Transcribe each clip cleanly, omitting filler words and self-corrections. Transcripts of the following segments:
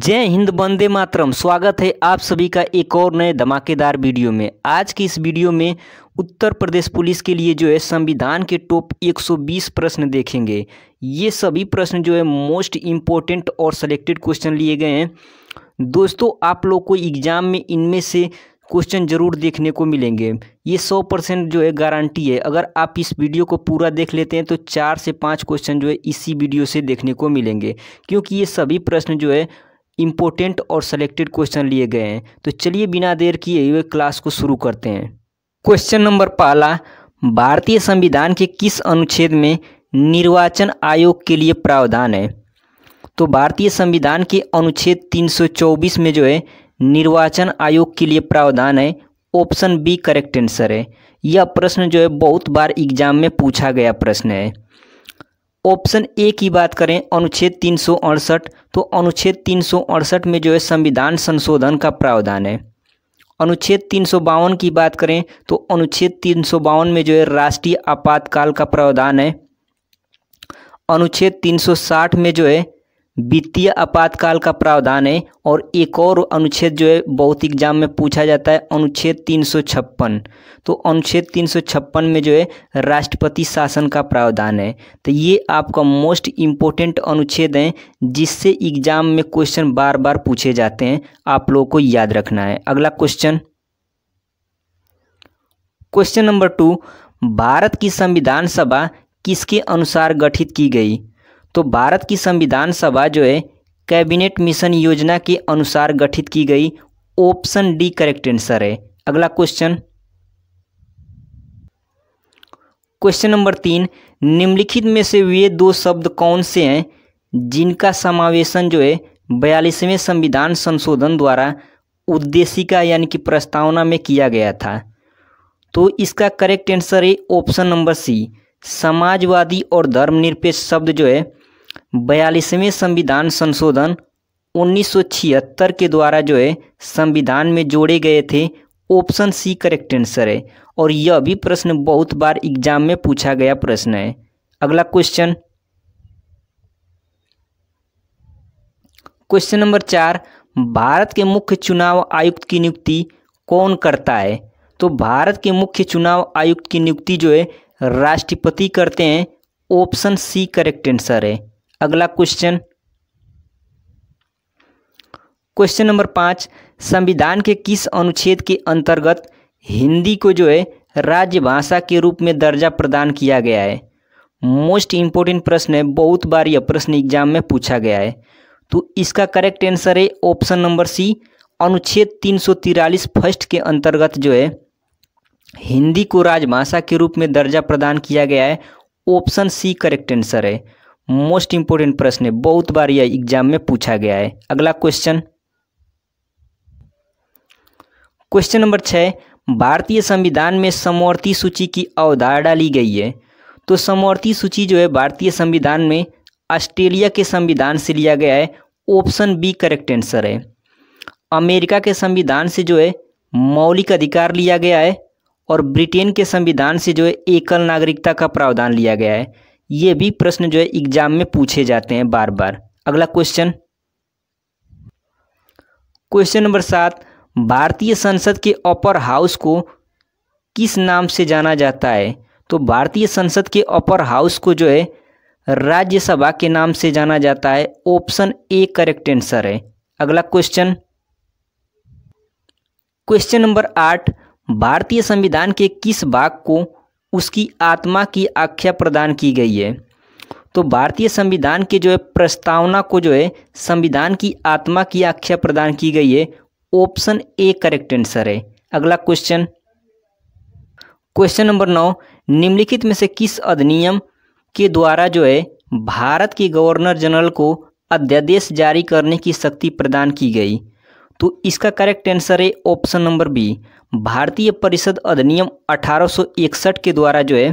जय हिंद, वंदे मातरम। स्वागत है आप सभी का एक और नए धमाकेदार वीडियो में। आज की इस वीडियो में उत्तर प्रदेश पुलिस के लिए जो है संविधान के टॉप 120 प्रश्न देखेंगे। ये सभी प्रश्न जो है मोस्ट इम्पोर्टेंट और सेलेक्टेड क्वेश्चन लिए गए हैं। दोस्तों, आप लोग को एग्जाम में इनमें से क्वेश्चन जरूर देखने को मिलेंगे। ये 100% जो है गारंटी है। अगर आप इस वीडियो को पूरा देख लेते हैं तो 4 से 5 क्वेश्चन जो है इसी वीडियो से देखने को मिलेंगे, क्योंकि ये सभी प्रश्न जो है इम्पोर्टेंट और सेलेक्टेड क्वेश्चन लिए गए हैं। तो चलिए बिना देर किए हुए क्लास को शुरू करते हैं। क्वेश्चन नंबर पहला, भारतीय संविधान के किस अनुच्छेद में निर्वाचन आयोग के लिए प्रावधान है? तो भारतीय संविधान के अनुच्छेद 324 में जो है निर्वाचन आयोग के लिए प्रावधान है। ऑप्शन बी करेक्ट आंसर है। यह प्रश्न जो है बहुत बार एग्जाम में पूछा गया प्रश्न है। ऑप्शन ए की बात करें, अनुच्छेद 368, तो अनुच्छेद 368 में जो है संविधान संशोधन का प्रावधान है। अनुच्छेद 352 की बात करें तो अनुच्छेद 352 में जो है राष्ट्रीय आपातकाल का प्रावधान है। अनुच्छेद 360 में जो है वित्तीय आपातकाल का प्रावधान है। और एक और अनुच्छेद जो है बहुत एग्जाम में पूछा जाता है, अनुच्छेद 356। तो अनुच्छेद 356 में जो है राष्ट्रपति शासन का प्रावधान है। तो ये आपका मोस्ट इम्पोर्टेंट अनुच्छेद है, जिससे एग्जाम में क्वेश्चन बार बार पूछे जाते हैं। आप लोगों को याद रखना है। अगला क्वेश्चन, क्वेश्चन नंबर 2, भारत की संविधान सभा किसके अनुसार गठित की गई? तो भारत की संविधान सभा जो है कैबिनेट मिशन योजना के अनुसार गठित की गई। ऑप्शन डी करेक्ट आंसर है। अगला क्वेश्चन, क्वेश्चन नंबर 3, निम्नलिखित में से वे दो शब्द कौन से हैं जिनका समावेशन जो है 42वें संविधान संशोधन द्वारा उद्देशिका यानी कि प्रस्तावना में किया गया था? तो इसका करेक्ट आंसर है ऑप्शन नंबर सी, समाजवादी और धर्मनिरपेक्ष शब्द जो है 42वें संविधान संशोधन 1976 के द्वारा जो है संविधान में जोड़े गए थे। ऑप्शन सी करेक्ट आंसर है। और यह भी प्रश्न बहुत बार एग्जाम में पूछा गया प्रश्न है। अगला क्वेश्चन, क्वेश्चन नंबर 4, भारत के मुख्य चुनाव आयुक्त की नियुक्ति कौन करता है? तो भारत के मुख्य चुनाव आयुक्त की नियुक्ति जो है राष्ट्रपति करते हैं। ऑप्शन सी करेक्ट आंसर है। अगला क्वेश्चन, क्वेश्चन नंबर 5, संविधान के किस अनुच्छेद के अंतर्गत हिंदी को जो है राजभाषा के रूप में दर्जा प्रदान किया गया है? मोस्ट इंपोर्टेंट प्रश्न है, बहुत बार यह प्रश्न एग्जाम में पूछा गया है। तो इसका करेक्ट आंसर है ऑप्शन नंबर सी, अनुच्छेद 343 फर्स्ट के अंतर्गत जो है हिंदी को राजभाषा के रूप में दर्जा प्रदान किया गया है। ऑप्शन सी करेक्ट आंसर है। मोस्ट इंपोर्टेंट प्रश्न है, बहुत बार यह एग्जाम में पूछा गया है। अगला क्वेश्चन, क्वेश्चन नंबर 6, भारतीय संविधान में समवर्ती सूची की अवधारणा ली गई है। तो समवर्ती सूची जो है भारतीय संविधान में ऑस्ट्रेलिया के संविधान से लिया गया है। ऑप्शन बी करेक्ट आंसर है। अमेरिका के संविधान से जो है मौलिक अधिकार लिया गया है। और ब्रिटेन के संविधान से जो है एकल नागरिकता का प्रावधान लिया गया है। ये भी प्रश्न जो है एग्जाम में पूछे जाते हैं बार बार। अगला क्वेश्चन, क्वेश्चन नंबर 7, भारतीय संसद के अपर हाउस को किस नाम से जाना जाता है? तो भारतीय संसद के अपर हाउस को जो है राज्यसभा के नाम से जाना जाता है। ऑप्शन ए करेक्ट आंसर है। अगला क्वेश्चन, क्वेश्चन नंबर 8, भारतीय संविधान के किस भाग को उसकी आत्मा की आख्या प्रदान की गई है? तो भारतीय संविधान के जो है प्रस्तावना को जो है संविधान की आत्मा की आख्या प्रदान की गई है। ऑप्शन ए करेक्ट आंसर है। अगला क्वेश्चन, क्वेश्चन नंबर 9, निम्नलिखित में से किस अधिनियम के द्वारा जो है भारत के गवर्नर जनरल को अध्यादेश जारी करने की शक्ति प्रदान की गई? तो इसका करेक्ट आंसर है ऑप्शन नंबर बी, भारतीय परिषद अधिनियम 1861 के द्वारा जो है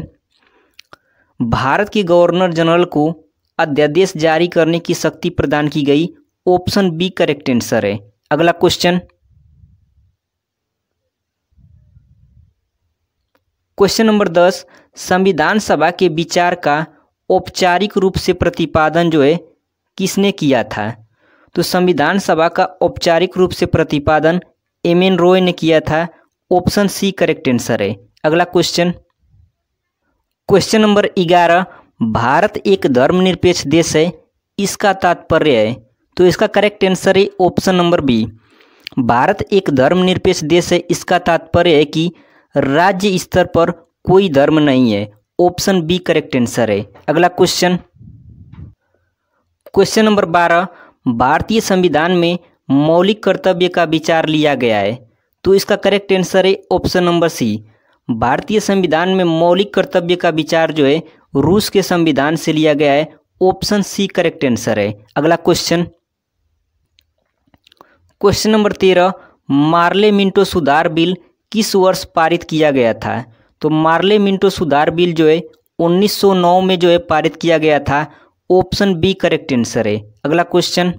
भारत के गवर्नर जनरल को अध्यादेश जारी करने की शक्ति प्रदान की गई। ऑप्शन बी करेक्ट आंसर है। अगला क्वेश्चन, क्वेश्चन नंबर 10, संविधान सभा के विचार का औपचारिक रूप से प्रतिपादन जो है किसने किया था? तो संविधान सभा का औपचारिक रूप से प्रतिपादन एम.एन. रॉय ने किया था। ऑप्शन सी करेक्ट आंसर है। अगला क्वेश्चन, क्वेश्चन नंबर 11, भारत एक धर्मनिरपेक्ष देश है, इसका तात्पर्य है। तो इसका करेक्ट आंसर है ऑप्शन नंबर बी, भारत एक धर्मनिरपेक्ष देश है, इसका तात्पर्य है कि राज्य स्तर पर कोई धर्म नहीं है। ऑप्शन बी करेक्ट आंसर है। अगला क्वेश्चन, क्वेश्चन नंबर 12, भारतीय संविधान में मौलिक कर्तव्य का विचार लिया गया है। तो इसका करेक्ट आंसर है ऑप्शन नंबर सी, भारतीय संविधान में मौलिक कर्तव्य का विचार जो है रूस के संविधान से लिया गया है। ऑप्शन सी करेक्ट आंसर है। अगला question, question number 13, Morley Minto सुधार बिल किस वर्ष पारित किया गया था। तो मार्ले मिंटो सुधार बिल जो है 1909 में जो है पारित किया गया था। ऑप्शन बी करेक्ट आंसर है। अगला क्वेश्चन,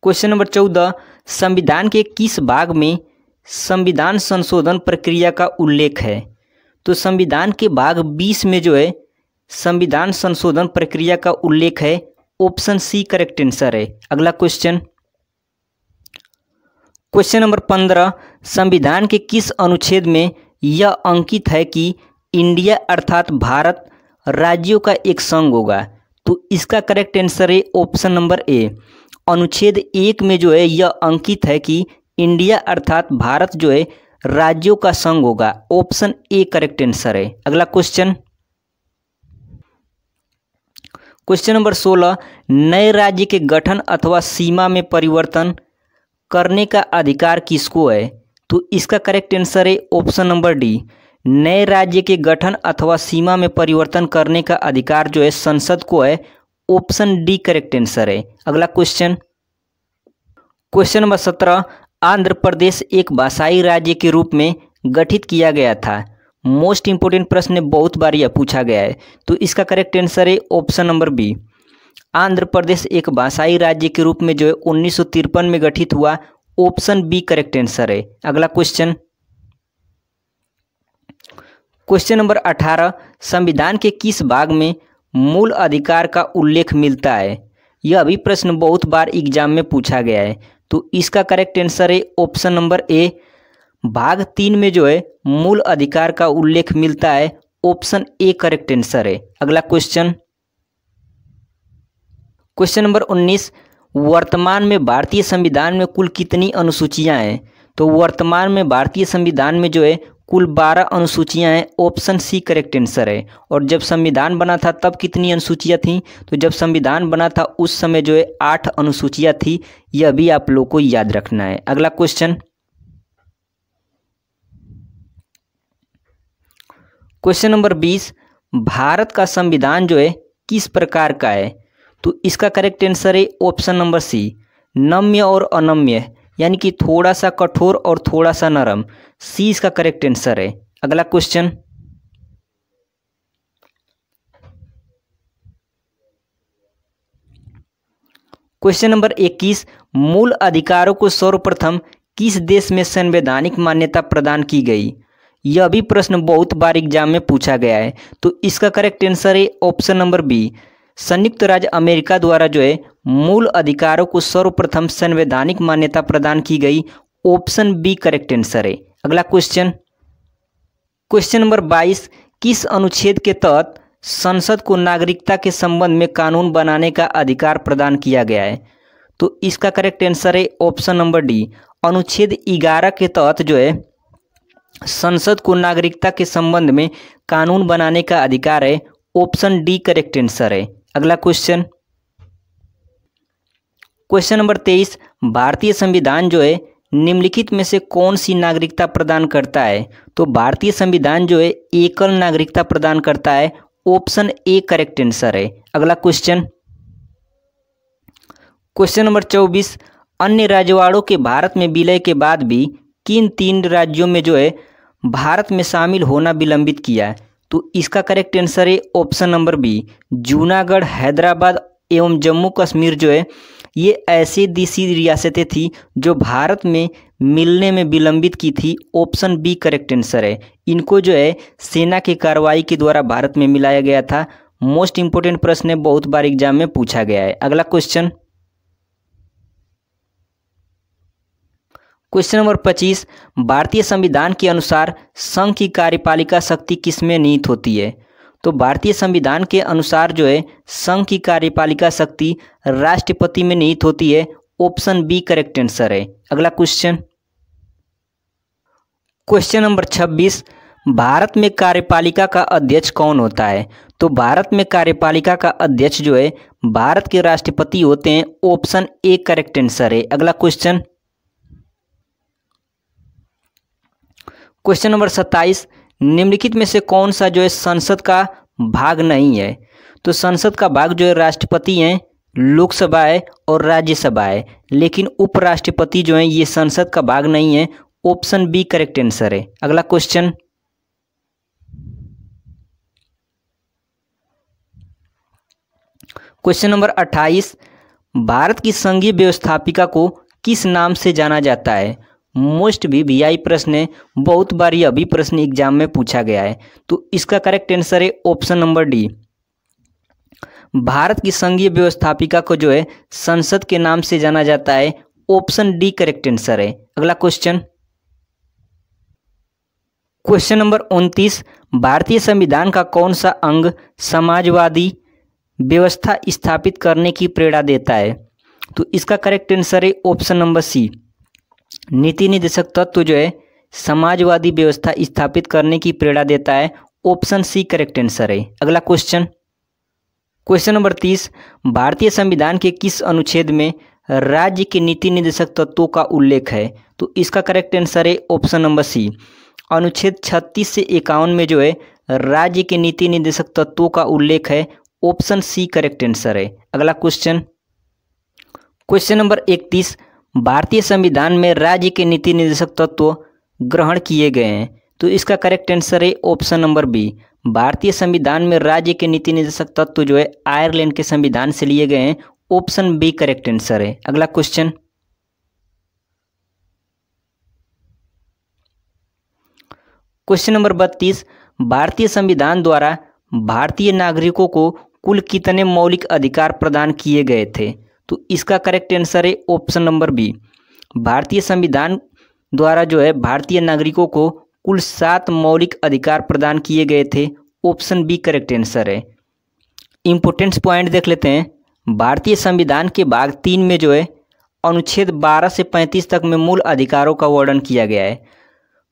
क्वेश्चन नंबर 14, संविधान के किस भाग में संविधान संशोधन प्रक्रिया का उल्लेख है। तो संविधान के भाग 20 में जो है संविधान संशोधन प्रक्रिया का उल्लेख है। ऑप्शन सी करेक्ट आंसर है। अगला क्वेश्चन, क्वेश्चन नंबर 15, संविधान के किस अनुच्छेद में यह अंकित है कि इंडिया अर्थात भारत राज्यों का एक संघ होगा। तो इसका करेक्ट आंसर है ऑप्शन नंबर ए, अनुच्छेद 1 में जो है यह अंकित है कि इंडिया अर्थात भारत जो है राज्यों का संघ होगा। ऑप्शन ए करेक्ट आंसर है। अगला क्वेश्चन, क्वेश्चन नंबर 16, नए राज्य के गठन अथवा सीमा में परिवर्तन करने का अधिकार किसको है। तो इसका करेक्ट आंसर है ऑप्शन नंबर डी, नए राज्य के गठन अथवा सीमा में परिवर्तन करने का अधिकार जो है संसद को है। ऑप्शन डी करेक्ट आंसर है। अगला question, question number 17, Andhra Pradesh एक भाषाई राज्य के रूप में गठित किया गया था। मोस्ट इंपोर्टेंट प्रश्न बहुत बार यह पूछा गया है। तो इसका करेक्ट आंसर है option number B, Andhra Pradesh एक भाषाई राज्य के रूप में जो है 1953 में गठित हुआ। ऑप्शन बी करेक्ट आंसर है। अगला क्वेश्चन, क्वेश्चन नंबर 18, संविधान के किस भाग में मूल अधिकार का उल्लेख मिलता है। यह भी प्रश्न बहुत बार एग्जाम में पूछा गया है। तो इसका करेक्ट आंसर है ऑप्शन नंबर ए, भाग 3 में जो है मूल अधिकार का उल्लेख मिलता है। ऑप्शन ए करेक्ट आंसर है। अगला क्वेश्चन, क्वेश्चन नंबर 19, वर्तमान में भारतीय संविधान में कुल कितनी अनुसूचियां हैं। तो वर्तमान में भारतीय संविधान में जो है कुल 12 अनुसूचियां हैं। ऑप्शन सी करेक्ट आंसर है। और जब संविधान बना था तब कितनी अनुसूचियां थीं। तो जब संविधान बना था उस समय जो है 8 अनुसूचियां थी। यह भी आप लोग को याद रखना है। अगला क्वेश्चन, क्वेश्चन नंबर 20, भारत का संविधान जो है किस प्रकार का है। तो इसका करेक्ट आंसर है ऑप्शन नंबर सी, नम्य और अनम्य, यानी कि थोड़ा सा कठोर और थोड़ा सा नरम। सी इसका करेक्ट आंसर है। अगला क्वेश्चन, क्वेश्चन नंबर 21, मूल अधिकारों को सर्वप्रथम किस देश में संवैधानिक मान्यता प्रदान की गई। यह भी प्रश्न बहुत बार एग्जाम में पूछा गया है। तो इसका करेक्ट आंसर है ऑप्शन नंबर बी, संयुक्त राज्य अमेरिका द्वारा जो है मूल अधिकारों को सर्वप्रथम संवैधानिक मान्यता प्रदान की गई। ऑप्शन बी करेक्ट आंसर है। अगला क्वेश्चन, क्वेश्चन नंबर 22, किस अनुच्छेद के तहत संसद को नागरिकता के संबंध में कानून बनाने का अधिकार प्रदान किया गया है। तो इसका करेक्ट आंसर है ऑप्शन नंबर डी, अनुच्छेद 11 के तहत जो है संसद को नागरिकता के संबंध में कानून बनाने का अधिकार है। ऑप्शन डी करेक्ट आंसर है। अगला क्वेश्चन, क्वेश्चन नंबर 23, भारतीय संविधान जो है निम्नलिखित में से कौन सी नागरिकता प्रदान करता है। तो भारतीय संविधान जो है एकल नागरिकता प्रदान करता है। ऑप्शन ए करेक्ट आंसर है। अगला क्वेश्चन, क्वेश्चन नंबर 24, अन्य राजवाड़ों के भारत में विलय के बाद भी किन 3 राज्यों में जो है भारत में शामिल होना विलंबित किया। तो इसका करेक्ट आंसर है option number B, Junagadh, Hyderabad एवं जम्मू कश्मीर जो है ये ऐसी देसी रियासतें थी जो भारत में मिलने में विलंबित की थी। ऑप्शन बी करेक्ट आंसर है। इनको जो है सेना की कार्रवाई के द्वारा भारत में मिलाया गया था। मोस्ट इंपोर्टेंट प्रश्न है, बहुत बार एग्जाम में पूछा गया है। अगला क्वेश्चन, क्वेश्चन नंबर 25, भारतीय संविधान के अनुसार संघ की कार्यपालिका शक्ति किसमें निहित होती है? तो भारतीय संविधान के अनुसार जो है संघ की कार्यपालिका शक्ति राष्ट्रपति में निहित होती है। ऑप्शन बी करेक्ट आंसर है। अगला क्वेश्चन, क्वेश्चन नंबर 26, भारत में कार्यपालिका का अध्यक्ष कौन होता है? तो भारत में कार्यपालिका का अध्यक्ष जो है भारत के राष्ट्रपति होते हैं। ऑप्शन ए करेक्ट आंसर है। अगला क्वेश्चन, क्वेश्चन नंबर 27, निम्नलिखित में से कौन सा जो है संसद का भाग नहीं है? तो संसद का भाग जो है राष्ट्रपति हैं, लोकसभा है और राज्यसभा है, लेकिन उपराष्ट्रपति जो है ये संसद का भाग नहीं है। ऑप्शन बी करेक्ट आंसर है। अगला क्वेश्चन, क्वेश्चन नंबर 28, भारत की संघीय व्यवस्थापिका को किस नाम से जाना जाता है? मोस्ट भी वीआई प्रश्न है, बहुत बार यह भी प्रश्न एग्जाम में पूछा गया है। तो इसका करेक्ट आंसर है ऑप्शन नंबर डी। भारत की संघीय व्यवस्थापिका को जो है संसद के नाम से जाना जाता है। ऑप्शन डी करेक्ट आंसर है। अगला क्वेश्चन, क्वेश्चन नंबर 29, भारतीय संविधान का कौन सा अंग समाजवादी व्यवस्था स्थापित करने की प्रेरणा देता है? तो इसका करेक्ट आंसर है ऑप्शन नंबर सी। नीति निर्देशक तत्व जो है समाजवादी व्यवस्था स्थापित करने की प्रेरणा देता है। ऑप्शन सी करेक्ट आंसर है। अगला क्वेश्चन, क्वेश्चन नंबर 30, भारतीय संविधान के किस अनुच्छेद में राज्य के नीति निर्देशक तत्वों का उल्लेख है? तो इसका करेक्ट आंसर है ऑप्शन नंबर सी। अनुच्छेद 36 से 51 में जो है राज्य के नीति निर्देशक तत्वों का उल्लेख है। ऑप्शन सी करेक्ट आंसर है। अगला क्वेश्चन, क्वेश्चन नंबर 31, भारतीय संविधान में राज्य के नीति निर्देशक तत्व ग्रहण किए गए हैं। तो इसका करेक्ट आंसर है ऑप्शन नंबर बी। भारतीय संविधान में राज्य के नीति निर्देशक तत्व जो है आयरलैंड के संविधान से लिए गए हैं। ऑप्शन बी करेक्ट आंसर है। अगला क्वेश्चन, क्वेश्चन नंबर 32, भारतीय संविधान द्वारा भारतीय नागरिकों को कुल कितने मौलिक अधिकार प्रदान किए गए थे? तो इसका करेक्ट आंसर है ऑप्शन नंबर बी। भारतीय संविधान द्वारा जो है भारतीय नागरिकों को कुल 7 मौलिक अधिकार प्रदान किए गए थे। ऑप्शन बी करेक्ट आंसर है। इंपोर्टेंट पॉइंट देख लेते हैं। भारतीय संविधान के भाग 3 में जो है अनुच्छेद 12 से 35 तक में मूल अधिकारों का वर्णन किया गया है।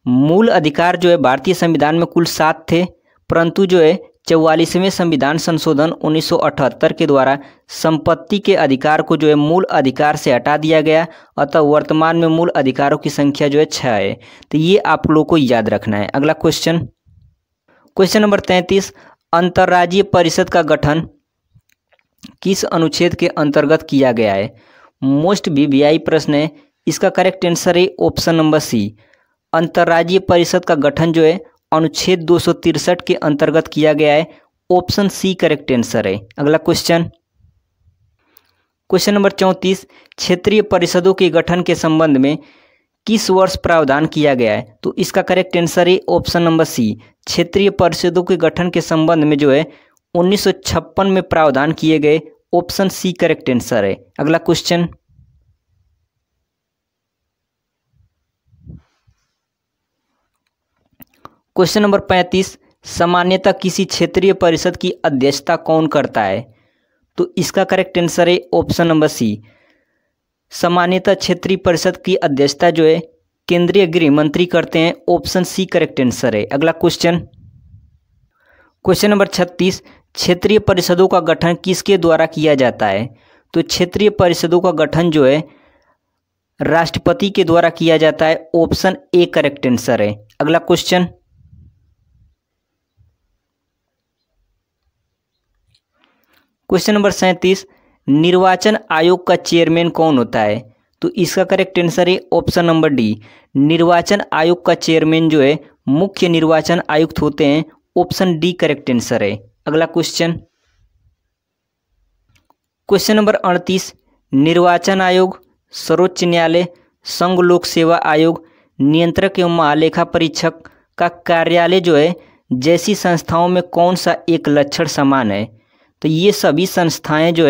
मूल अधिकार जो है भारतीय संविधान में कुल 7 थे, परंतु जो है 44वें संविधान संशोधन 1978 के द्वारा संपत्ति के अधिकार को जो है मूल अधिकार से हटा दिया गया। अतः वर्तमान में मूल अधिकारों की संख्या जो है 6 है। तो ये आप लोगों को याद रखना है। अगला क्वेश्चन, क्वेश्चन नंबर 33, अंतर्राज्यीय परिषद का गठन किस अनुच्छेद के अंतर्गत किया गया है? मोस्ट वीवीआई प्रश्न है। इसका करेक्ट आंसर है ऑप्शन नंबर सी। अंतर्राज्यीय परिषद का गठन जो है अनुच्छेद 263 के अंतर्गत किया गया है। ऑप्शन सी करेक्ट आंसर है। अगला क्वेश्चन, क्वेश्चन नंबर 34, क्षेत्रीय परिषदों के गठन के संबंध में किस वर्ष प्रावधान किया गया है? तो इसका करेक्ट आंसर है ऑप्शन नंबर सी। क्षेत्रीय परिषदों के गठन के संबंध में जो है 1956 में प्रावधान किए गए। ऑप्शन सी करेक्ट आंसर है। अगला क्वेश्चन, क्वेश्चन नंबर 35, सामान्यतः किसी क्षेत्रीय परिषद की अध्यक्षता कौन करता है? तो इसका करेक्ट आंसर है ऑप्शन नंबर सी। सामान्यतः क्षेत्रीय परिषद की अध्यक्षता जो है केंद्रीय गृह मंत्री करते हैं। ऑप्शन सी करेक्ट आंसर है। अगला क्वेश्चन, क्वेश्चन नंबर 36, क्षेत्रीय परिषदों का गठन किसके द्वारा किया जाता है? तो क्षेत्रीय परिषदों का गठन जो है राष्ट्रपति के द्वारा किया जाता है। ऑप्शन ए करेक्ट आंसर है। अगला क्वेश्चन, क्वेश्चन नंबर 37, निर्वाचन आयोग का चेयरमैन कौन होता है? तो इसका करेक्ट आंसर है ऑप्शन नंबर डी। निर्वाचन आयोग का चेयरमैन जो है मुख्य निर्वाचन आयुक्त होते हैं। ऑप्शन डी करेक्ट आंसर है। अगला क्वेश्चन, क्वेश्चन नंबर 38, निर्वाचन आयोग, सर्वोच्च न्यायालय, संघ लोक सेवा आयोग, नियंत्रक एवं महालेखा परीक्षक का कार्यालय जो है जैसी संस्थाओं में कौन सा एक लक्षण समान है? तो ये सभी संस्थाएं जो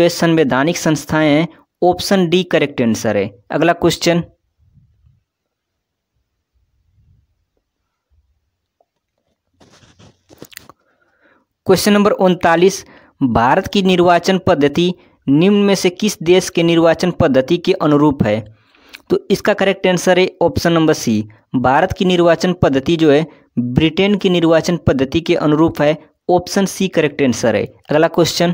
है संवैधानिक संस्थाएं हैं। ऑप्शन डी करेक्ट आंसर है। अगला क्वेश्चन, क्वेश्चन नंबर 39, भारत की निर्वाचन पद्धति निम्न में से किस देश के निर्वाचन पद्धति के अनुरूप है? तो इसका करेक्ट आंसर है ऑप्शन नंबर सी। भारत की निर्वाचन पद्धति जो है ब्रिटेन की निर्वाचन पद्धति के अनुरूप है। ऑप्शन सी करेक्ट आंसर है। अगला क्वेश्चन,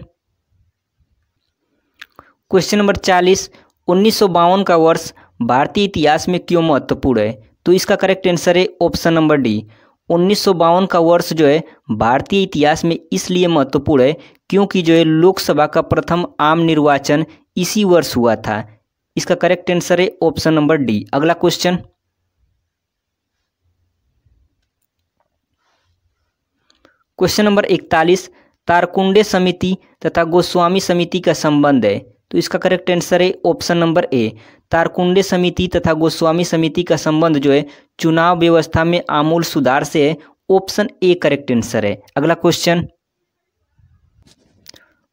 क्वेश्चन नंबर 40, 1952 का वर्ष भारतीय इतिहास में क्यों महत्वपूर्ण है? तो इसका करेक्ट आंसर है ऑप्शन नंबर डी। 1952 का वर्ष जो है भारतीय इतिहास में इसलिए महत्वपूर्ण है क्योंकि जो है लोकसभा का प्रथम आम निर्वाचन इसी वर्ष हुआ था। इसका करेक्ट आंसर है ऑप्शन नंबर डी। अगला क्वेश्चन, क्वेश्चन नंबर 41, तारकुंडे समिति तथा गोस्वामी समिति का संबंध है। तो इसका करेक्ट आंसर है ऑप्शन नंबर ए। तारकुंडे समिति तथा गोस्वामी समिति का संबंध जो है चुनाव व्यवस्था में आमूल सुधार से है। ऑप्शन ए करेक्ट आंसर है। अगला क्वेश्चन,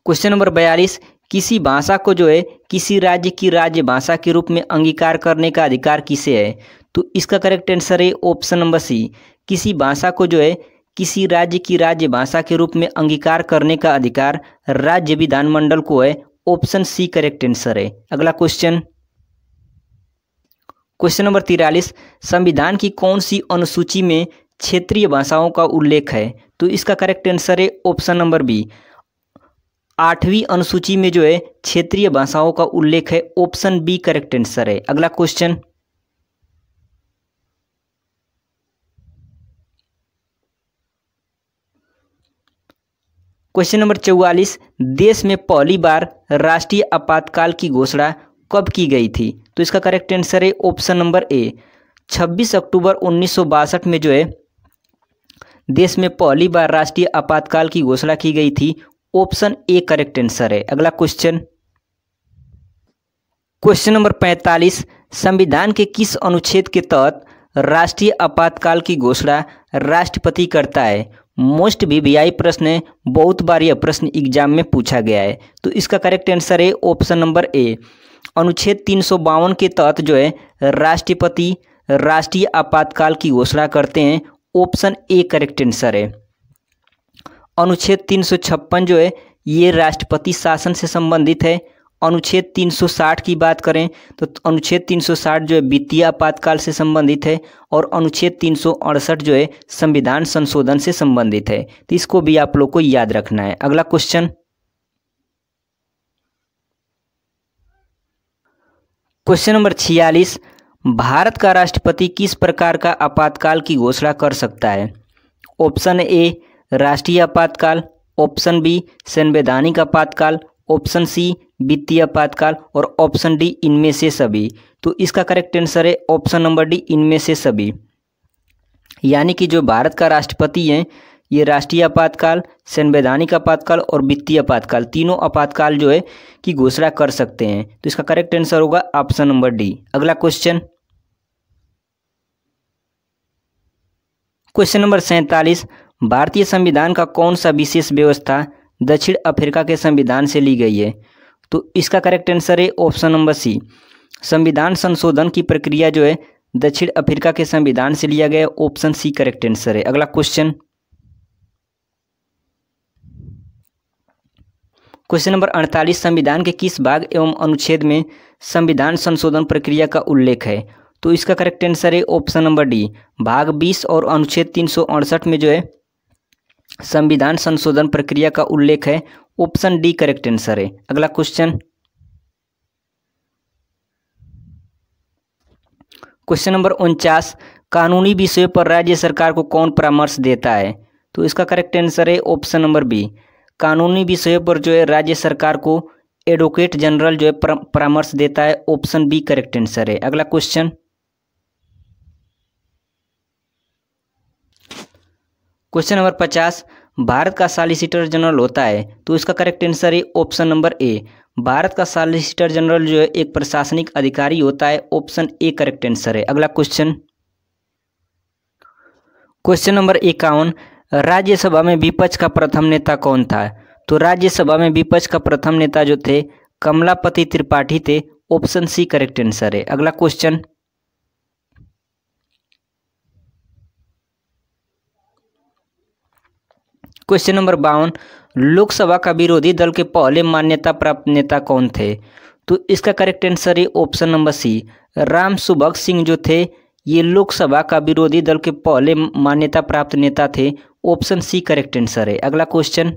क्वेश्चन नंबर 42, किसी भाषा को जो है किसी राज्य की राज्य भाषा के रूप में अंगीकार करने का अधिकार किसे है? तो इसका करेक्ट आंसर है ऑप्शन नंबर सी। किसी भाषा को जो है किसी राज्य की राज्य भाषा के रूप में अंगीकार करने का अधिकार राज्य विधानमंडल को है। ऑप्शन सी करेक्ट आंसर है। अगला क्वेश्चन, क्वेश्चन नंबर 43, संविधान की कौन सी अनुसूची में क्षेत्रीय भाषाओं का उल्लेख है? तो इसका करेक्ट आंसर है ऑप्शन नंबर बी। 8वीं अनुसूची में जो है क्षेत्रीय भाषाओं का उल्लेख है। ऑप्शन बी करेक्ट आंसर है। अगला क्वेश्चन, क्वेश्चन नंबर 44, देश में पहली बार राष्ट्रीय आपातकाल की घोषणा कब की गई थी? तो इसका करेक्ट आंसर है ऑप्शन नंबर ए। 26 अक्टूबर 1962 में जो है देश में पहली बार राष्ट्रीय आपातकाल की घोषणा की गई थी। ऑप्शन ए करेक्ट आंसर है। अगला क्वेश्चन, क्वेश्चन नंबर 45, संविधान के किस अनुच्छेद के तहत राष्ट्रीय आपातकाल की घोषणा राष्ट्रपति करता है? मोस्ट वीवीआई प्रश्न है, बहुत बार यह प्रश्न एग्जाम में पूछा गया है। तो इसका करेक्ट आंसर है ऑप्शन नंबर ए। अनुच्छेद 352 के तहत जो है राष्ट्रपति राष्ट्रीय आपातकाल की घोषणा करते हैं। ऑप्शन ए करेक्ट आंसर है। अनुच्छेद 356 जो है ये राष्ट्रपति शासन से संबंधित है। अनुच्छेद 360 की बात करें तो अनुच्छेद 360 जो है वित्तीय आपातकाल से संबंधित है और अनुच्छेद 368 जो है संविधान संशोधन से संबंधित है। तो इसको भी आप लोग को याद रखना है। अगला क्वेश्चन, क्वेश्चन नंबर 46, भारत का राष्ट्रपति किस प्रकार का आपातकाल की घोषणा कर सकता है? ऑप्शन ए राष्ट्रीय आपातकाल, ऑप्शन बी संवैधानिक आपातकाल, ऑप्शन सी वित्तीय आपातकाल और ऑप्शन डी इनमें से सभी। तो इसका करेक्ट आंसर है ऑप्शन नंबर डी इनमें से सभी। यानी कि जो भारत का राष्ट्रपति है ये राष्ट्रीय आपातकाल, संवैधानिक आपातकाल और वित्तीय आपातकाल तीनों आपातकाल जो है की घोषणा कर सकते हैं। तो इसका करेक्ट आंसर होगा ऑप्शन नंबर डी। अगला क्वेश्चन, क्वेश्चन नंबर 47, भारतीय संविधान का कौन सा विशेष व्यवस्था दक्षिण अफ्रीका के संविधान से ली गई है? तो इसका करेक्ट आंसर है ऑप्शन नंबर सी। संविधान संशोधन की प्रक्रिया जो है दक्षिण अफ्रीका के संविधान से लिया गया। ऑप्शन सी करेक्ट आंसर है। अगला क्वेश्चन, क्वेश्चन नंबर 48, संविधान के किस भाग एवं अनुच्छेद में संविधान संशोधन प्रक्रिया का उल्लेख है? तो इसका करेक्ट आंसर है ऑप्शन नंबर डी। भाग 20 और अनुच्छेद 368 में जो है संविधान संशोधन प्रक्रिया का उल्लेख है। ऑप्शन डी करेक्ट आंसर है। अगला क्वेश्चन, क्वेश्चन नंबर 49, कानूनी विषयों पर राज्य सरकार को कौन परामर्श देता है? तो इसका करेक्ट आंसर है ऑप्शन नंबर बी। कानूनी विषयों पर जो है राज्य सरकार को एडवोकेट जनरल जो है परामर्श देता है। ऑप्शन बी करेक्ट आंसर है। अगला क्वेश्चन, क्वेश्चन नंबर 50, भारत का सॉलिसिटर जनरल होता है? तो इसका करेक्ट आंसर है ऑप्शन नंबर ए। भारत का सॉलिसिटर जनरल जो है एक प्रशासनिक अधिकारी होता है। ऑप्शन ए करेक्ट आंसर है। अगला क्वेश्चन, क्वेश्चन नंबर 51, राज्यसभा में विपक्ष का प्रथम नेता कौन था? तो राज्यसभा में विपक्ष का प्रथम नेता जो थे कमलापति त्रिपाठी थे। ऑप्शन सी करेक्ट आंसर है। अगला क्वेश्चन, क्वेश्चन नंबर 52, लोकसभा का विरोधी दल के पहले मान्यता प्राप्त नेता कौन थे? तो इसका करेक्ट आंसर है ऑप्शन नंबर सी, राम सुभग सिंह जो थे ये लोकसभा का विरोधी दल के पहले मान्यता प्राप्त नेता थे। ऑप्शन सी करेक्ट आंसर है। अगला क्वेश्चन,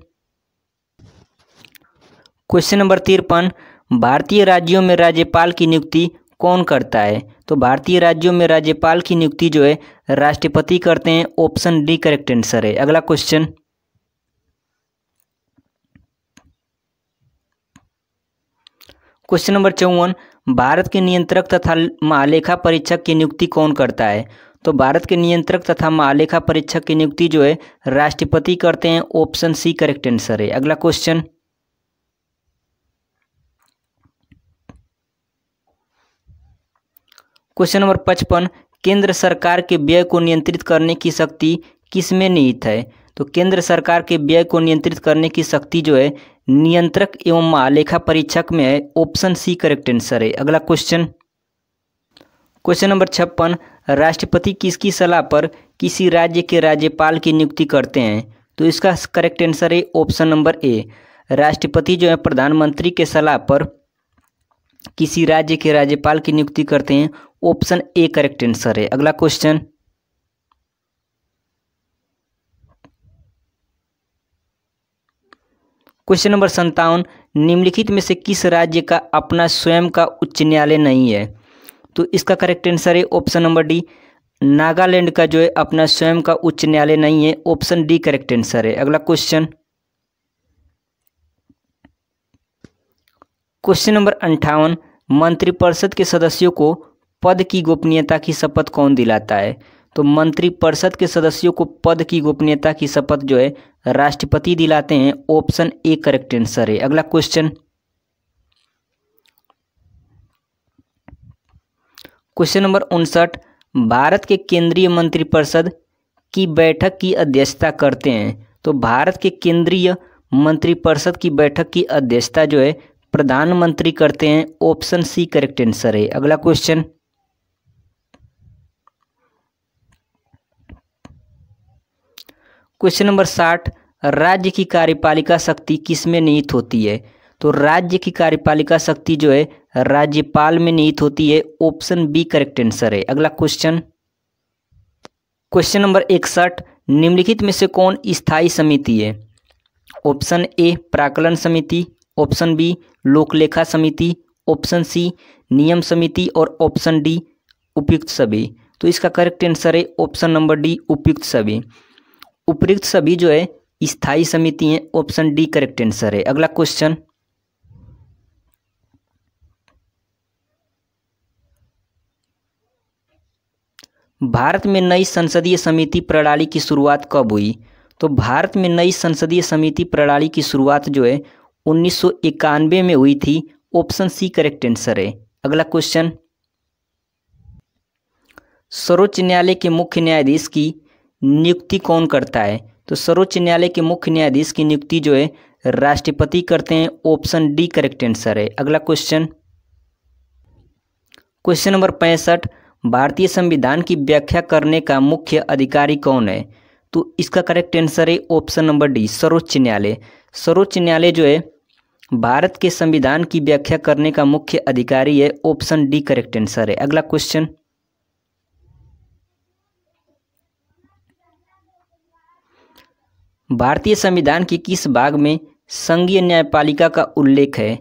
क्वेश्चन नंबर 53, भारतीय राज्यों में राज्यपाल की नियुक्ति कौन करता है? तो भारतीय राज्यों में राज्यपाल की नियुक्ति जो है राष्ट्रपति करते हैं। ऑप्शन डी करेक्ट आंसर है। अगला क्वेश्चन, क्वेश्चन नंबर 54, भारत के नियंत्रक तथा महालेखा परीक्षक की नियुक्ति कौन करता है? तो भारत के नियंत्रक तथा महालेखा परीक्षक की नियुक्ति जो है राष्ट्रपति करते हैं। ऑप्शन सी करेक्ट आंसर है। अगला क्वेश्चन, क्वेश्चन नंबर 55, केंद्र सरकार के व्यय को नियंत्रित करने की शक्ति किसमें निहित है? तो केंद्र सरकार के व्यय को नियंत्रित करने की शक्ति जो है नियंत्रक एवं महालेखा परीक्षक में है। ऑप्शन सी करेक्ट आंसर है। अगला क्वेश्चन, क्वेश्चन नंबर 56, राष्ट्रपति किसकी सलाह पर किसी राज्य के राज्यपाल की नियुक्ति करते हैं? तो इसका करेक्ट आंसर है ऑप्शन नंबर ए, राष्ट्रपति जो है प्रधानमंत्री के सलाह पर किसी राज्य के राज्यपाल की नियुक्ति करते हैं। ऑप्शन ए करेक्ट आंसर है। अगला क्वेश्चन, क्वेश्चन नंबर 57, निम्नलिखित में से किस राज्य का अपना स्वयं का उच्च न्यायालय नहीं है? तो इसका करेक्ट आंसर है ऑप्शन नंबर डी, नागालैंड का जो है अपना स्वयं का उच्च न्यायालय नहीं है। ऑप्शन डी करेक्ट आंसर है। अगला क्वेश्चन, क्वेश्चन नंबर 58, मंत्रिपरिषद के सदस्यों को पद की गोपनीयता की शपथ कौन दिलाता है? तो मंत्रिपरिषद के सदस्यों को पद की गोपनीयता की शपथ जो है राष्ट्रपति दिलाते हैं। ऑप्शन ए करेक्ट आंसर है। अगला क्वेश्चन, क्वेश्चन नंबर 59, भारत के केंद्रीय मंत्रिपरिषद की बैठक की अध्यक्षता करते हैं? तो भारत के केंद्रीय मंत्रिपरिषद की बैठक की अध्यक्षता जो है प्रधानमंत्री करते हैं। ऑप्शन सी करेक्ट आंसर है। अगला क्वेश्चन, क्वेश्चन नंबर 60, राज्य की कार्यपालिका शक्ति किसमें निहित होती है? तो राज्य की कार्यपालिका शक्ति जो है राज्यपाल में निहित होती है। ऑप्शन बी करेक्ट आंसर है। अगला क्वेश्चन, क्वेश्चन नंबर 61, निम्नलिखित में से कौन स्थायी समिति है? ऑप्शन ए प्राक्कलन समिति, ऑप्शन बी लोकलेखा समिति, ऑप्शन सी नियम समिति और ऑप्शन डी उपयुक्त सभी। तो इसका करेक्ट आंसर है ऑप्शन नंबर डी उपयुक्त सभी। उपयुक्त सभी जो है स्थायी समिति है। ऑप्शन डी करेक्ट आंसर है। अगला क्वेश्चन, भारत में नई संसदीय समिति प्रणाली की शुरुआत कब हुई? तो भारत में नई संसदीय समिति प्रणाली की शुरुआत जो है 1991 में हुई थी। ऑप्शन सी करेक्ट आंसर है। अगला क्वेश्चन, सर्वोच्च न्यायालय के मुख्य न्यायाधीश की नियुक्ति कौन करता है? तो सर्वोच्च न्यायालय के मुख्य न्यायाधीश की नियुक्ति जो है राष्ट्रपति करते हैं। ऑप्शन डी करेक्ट आंसर है। अगला क्वेश्चन, क्वेश्चन नंबर 65, भारतीय संविधान की व्याख्या करने का मुख्य अधिकारी कौन है? तो इसका करेक्ट आंसर है ऑप्शन नंबर डी सर्वोच्च न्यायालय। सर्वोच्च न्यायालय जो है भारत के संविधान की व्याख्या करने का मुख्य अधिकारी है। ऑप्शन डी करेक्ट आंसर है। अगला क्वेश्चन, भारतीय संविधान के किस भाग में संघीय न्यायपालिका का उल्लेख है?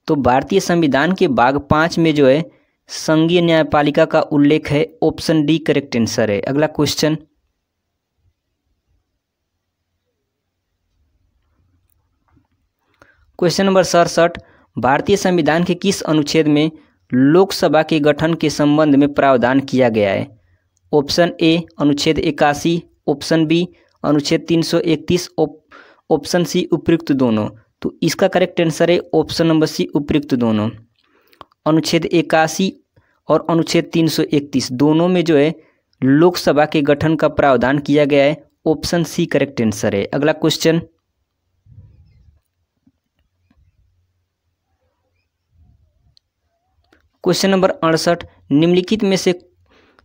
तो भारतीय संविधान के भाग 5 में जो है संघीय न्यायपालिका का उल्लेख है। ऑप्शन डी करेक्ट आंसर है। अगला क्वेश्चन, क्वेश्चन नंबर 67, भारतीय संविधान के किस अनुच्छेद में लोकसभा के गठन के संबंध में प्रावधान किया गया है? ऑप्शन ए अनुच्छेद 81, ऑप्शन बी अनुच्छेद 331, ऑप्शन सी उपयुक्त दोनों। तो इसका करेक्ट आंसर है ऑप्शन नंबर सी उपयुक्त दोनों। अनुच्छेद 81 और अनुच्छेद 331 दोनों में जो है लोकसभा के गठन का प्रावधान किया गया है। ऑप्शन सी करेक्ट आंसर है। अगला क्वेश्चन, क्वेश्चन नंबर 68, निम्नलिखित में से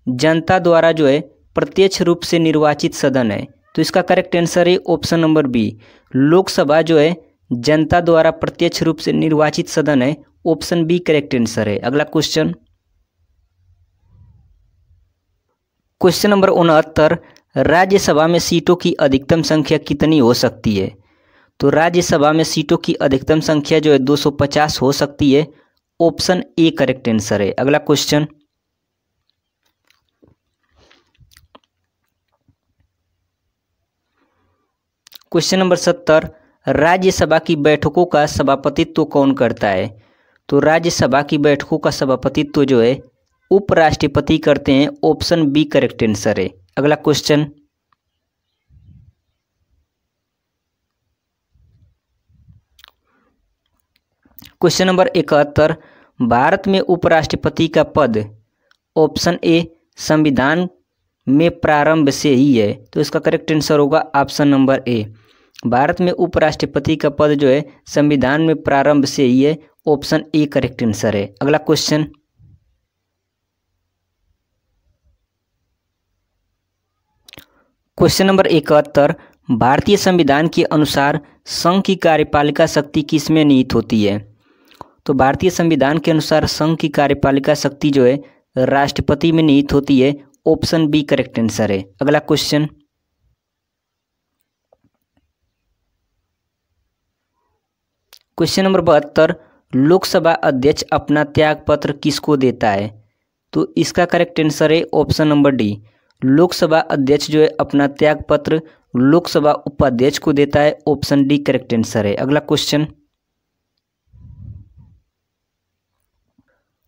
जनता द्वारा जो है प्रत्यक्ष रूप से निर्वाचित सदन है? तो इसका करेक्ट आंसर है ऑप्शन नंबर बी, लोकसभा जो है जनता द्वारा प्रत्यक्ष रूप से निर्वाचित सदन है। ऑप्शन बी करेक्ट आंसर है। अगला क्वेश्चन, क्वेश्चन नंबर 69, राज्यसभा में सीटों की अधिकतम संख्या कितनी हो सकती है? तो राज्यसभा में सीटों की अधिकतम संख्या जो है 250 हो सकती है। ऑप्शन ए करेक्ट आंसर है। अगला क्वेश्चन, क्वेश्चन नंबर 70, राज्यसभा की बैठकों का सभापतित्व कौन करता है? तो राज्यसभा की बैठकों का सभापतित्व जो है उपराष्ट्रपति करते हैं। ऑप्शन बी करेक्ट आंसर है। अगला क्वेश्चन, क्वेश्चन नंबर 71, भारत में उपराष्ट्रपति का पद ऑप्शन ए संविधान में प्रारंभ से ही है। तो इसका करेक्ट आंसर होगा ऑप्शन नंबर ए, भारत में उपराष्ट्रपति का पद जो है संविधान में प्रारंभ से ही है। ऑप्शन ए करेक्ट आंसर है। अगला क्वेश्चन, क्वेश्चन नंबर 71, भारतीय संविधान के अनुसार संघ की कार्यपालिका शक्ति किस में निहित होती है? तो भारतीय संविधान के अनुसार संघ की कार्यपालिका शक्ति जो है राष्ट्रपति में निहित होती है। ऑप्शन बी करेक्ट आंसर है। अगला क्वेश्चन, क्वेश्चन नंबर 72, लोकसभा अध्यक्ष अपना त्यागपत्र किसको देता है? तो इसका करेक्ट आंसर है ऑप्शन नंबर डी, लोकसभा अध्यक्ष जो है अपना त्यागपत्र लोकसभा उपाध्यक्ष को देता है। ऑप्शन डी करेक्ट आंसर है। अगला क्वेश्चन,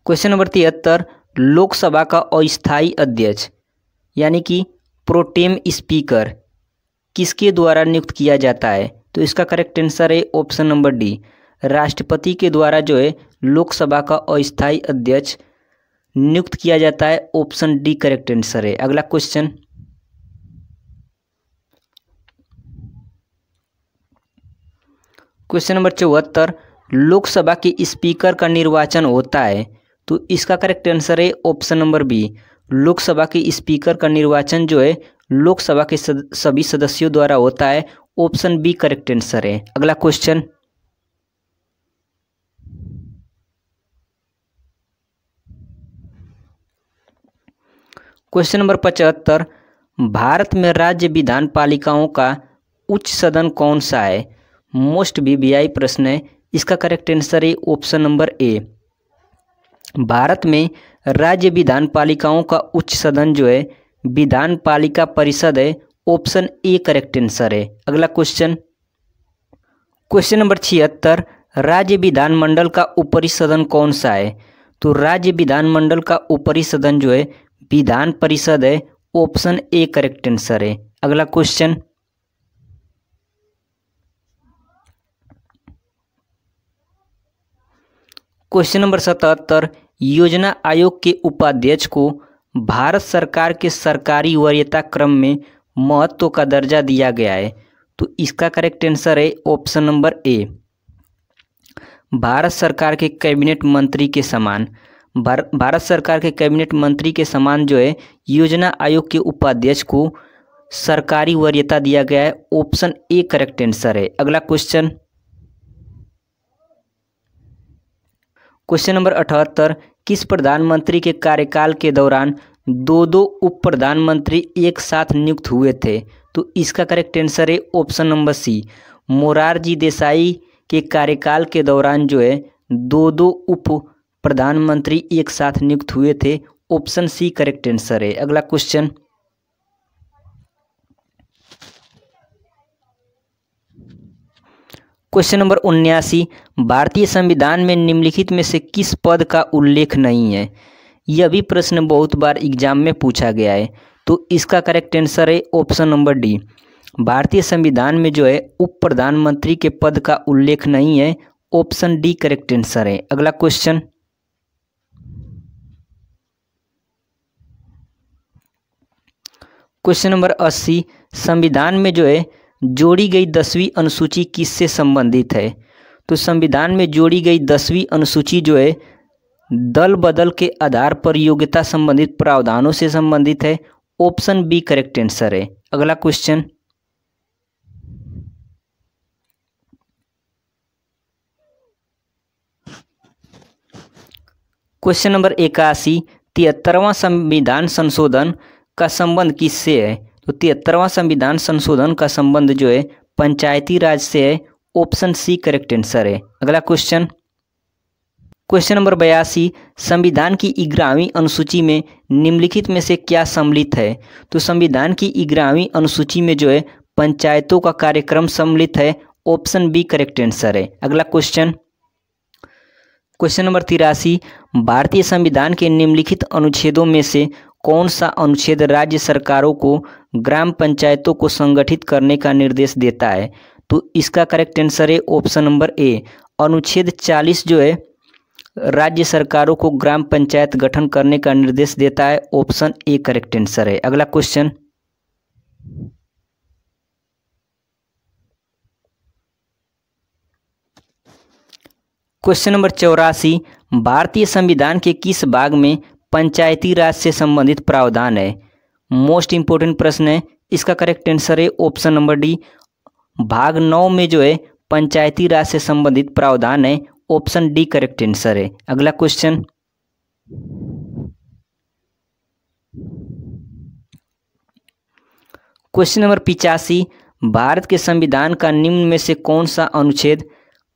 क्वेश्चन नंबर 73, लोकसभा का अस्थायी अध्यक्ष यानी कि प्रोटेम स्पीकर किसके द्वारा नियुक्त किया जाता है? तो इसका करेक्ट आंसर है ऑप्शन नंबर डी, राष्ट्रपति के द्वारा जो है लोकसभा का अस्थायी अध्यक्ष नियुक्त किया जाता है। ऑप्शन डी करेक्ट आंसर है। अगला क्वेश्चन, क्वेश्चन नंबर 74, लोकसभा के स्पीकर का निर्वाचन होता है? तो इसका करेक्ट आंसर है ऑप्शन नंबर बी, लोकसभा के स्पीकर का निर्वाचन जो है लोकसभा के सभी सदस्यों द्वारा होता है। ऑप्शन बी करेक्ट आंसर है। अगला क्वेश्चन, क्वेश्चन नंबर 75, भारत में राज्य विधान पालिकाओं का उच्च सदन कौन सा है? मोस्ट वीवीआई प्रश्न है। इसका करेक्ट आंसर है ऑप्शन नंबर ए, भारत में राज्य विधान पालिकाओं का उच्च सदन जो है विधान पालिका परिषद है। ऑप्शन ए करेक्ट आंसर है। अगला क्वेश्चन, क्वेश्चन नंबर 76, राज्य विधानमंडल का ऊपरी सदन कौन सा है? तो राज्य विधानमंडल का ऊपरी सदन जो है विधान परिषद है। ऑप्शन ए करेक्ट आंसर है। अगला क्वेश्चन, क्वेश्चन नंबर 77, योजना आयोग के उपाध्यक्ष को भारत सरकार के सरकारी वरीयता क्रम में महत्व का दर्जा दिया गया है। तो इसका करेक्ट आंसर है ऑप्शन नंबर ए, भारत सरकार के कैबिनेट मंत्री के समान। भारत सरकार के कैबिनेट मंत्री के समान जो है योजना आयोग के उपाध्यक्ष को सरकारी वरीयता दिया गया है। ऑप्शन ए करेक्ट आंसर है। अगला क्वेश्चन, क्वेश्चन नंबर 78, किस प्रधानमंत्री के कार्यकाल के दौरान दो उप प्रधानमंत्री एक साथ नियुक्त हुए थे? तो इसका करेक्ट आंसर है option number C, Morarji Desai के कार्यकाल के दौरान जो है दो उप प्रधानमंत्री एक साथ नियुक्त हुए थे। ऑप्शन सी करेक्ट आंसर है। अगला क्वेश्चन, क्वेश्चन नंबर 79, भारतीय संविधान में निम्नलिखित में से किस पद का उल्लेख नहीं है? यह भी प्रश्न बहुत बार एग्जाम में पूछा गया है। तो इसका करेक्ट आंसर है ऑप्शन नंबर डी, भारतीय संविधान में जो है उप प्रधानमंत्री के पद का उल्लेख नहीं है। ऑप्शन डी करेक्ट आंसर है। अगला क्वेश्चन, क्वेश्चन नंबर 80, संविधान में जो है जोड़ी गई 10वीं अनुसूची किससे संबंधित है? तो संविधान में जोड़ी गई 10वीं अनुसूची जो है दल बदल के आधार पर योग्यता संबंधित प्रावधानों से संबंधित है। ऑप्शन बी करेक्ट आंसर है। अगला क्वेश्चन, क्वेश्चन नंबर 81, 73वां संविधान संशोधन का संबंध किससे है? तो 73वां संविधान संशोधन का संबंध जो है पंचायती राज से है। ऑप्शन सी करेक्ट आंसर है। अगला क्वेश्चन, क्वेश्चन नंबर 82, संविधान की 11वीं अनुसूची में निम्नलिखित में से क्या सम्मिलित है? तो संविधान की 11वीं अनुसूची में जो है पंचायतों का कार्यक्रम सम्मिलित है। ऑप्शन बी करेक्ट आंसर है। अगला क्वेश्चन, क्वेश्चन नंबर 83, भारतीय संविधान के निम्नलिखित अनुच्छेदों में से कौन सा अनुच्छेद राज्य सरकारों को ग्राम पंचायतों को संगठित करने का निर्देश देता है? तो इसका करेक्ट आंसर है ऑप्शन नंबर ए। अनुच्छेद 40 जो है राज्य सरकारों को ग्राम पंचायत गठन करने का निर्देश देता है। ऑप्शन ए करेक्ट आंसर है। अगला क्वेश्चन, क्वेश्चन नंबर 84, भारतीय संविधान के किस भाग में पंचायती राज से संबंधित प्रावधान है? मोस्ट इंपोर्टेंट प्रश्न है। इसका करेक्ट आंसर है ऑप्शन नंबर डी। भाग 9 में जो है पंचायती राज से संबंधित प्रावधान है। ऑप्शन डी करेक्ट आंसर है। अगला क्वेश्चन, क्वेश्चन नंबर 85, भारत के संविधान का निम्न में से कौन सा अनुच्छेद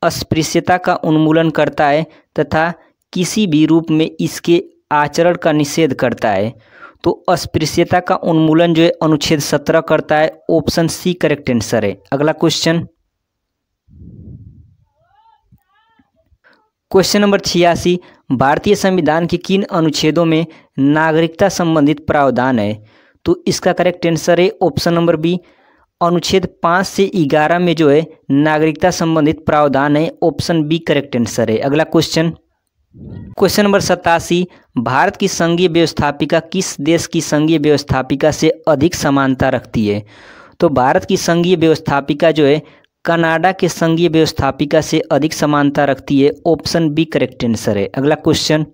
अस्पृश्यता का उन्मूलन करता है तथा किसी भी रूप में इसके आचरण का निषेध करता है? तो अस्पृश्यता का उन्मूलन जो है अनुच्छेद 17 करता है। ऑप्शन सी करेक्ट आंसर है। अगला क्वेश्चन, क्वेश्चन नंबर 86, भारतीय संविधान के किन अनुच्छेदों में नागरिकता संबंधित प्रावधान है? तो इसका करेक्ट आंसर है ऑप्शन नंबर बी। अनुच्छेद 5 से 11 में जो है नागरिकता संबंधित प्रावधान है। ऑप्शन बी करेक्ट आंसर है। अगला क्वेश्चन, क्वेश्चन नंबर 87, भारत की संघीय व्यवस्थापिका किस देश की संघीय व्यवस्थापिका से अधिक समानता रखती है? तो भारत की संघीय व्यवस्थापिका जो है कनाडा के संघीय व्यवस्थापिका से अधिक समानता रखती है। ऑप्शन बी करेक्ट आंसर है। अगला क्वेश्चन,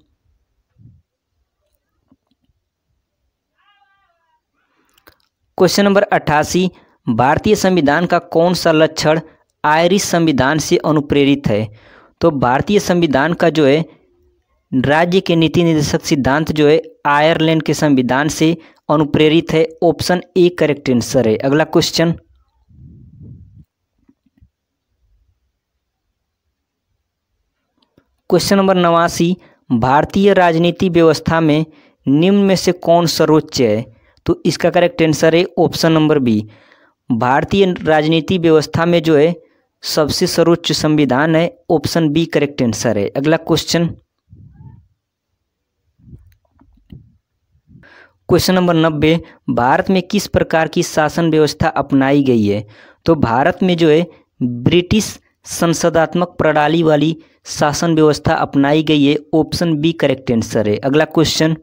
क्वेश्चन नंबर 88, भारतीय संविधान का कौन सा लक्षण आयरिश संविधान से अनुप्रेरित है? तो भारतीय संविधान का जो है राज्य के नीति निर्देशक सिद्धांत जो है आयरलैंड के संविधान से अनुप्रेरित है। ऑप्शन ए करेक्ट आंसर है। अगला क्वेश्चन, क्वेश्चन नंबर 89, भारतीय राजनीति व्यवस्था में निम्न में से कौन सर्वोच्च है? तो इसका करेक्ट आंसर है ऑप्शन नंबर बी। भारतीय राजनीति व्यवस्था में जो है सबसे सर्वोच्च संविधान है। ऑप्शन बी करेक्ट आंसर है। अगला क्वेश्चन, क्वेश्चन नंबर 90, भारत में किस प्रकार की शासन व्यवस्था अपनाई गई है? तो भारत में जो है ब्रिटिश संसदात्मक प्रणाली वाली शासन व्यवस्था अपनाई गई है। ऑप्शन बी करेक्ट आंसर है। अगला क्वेश्चन,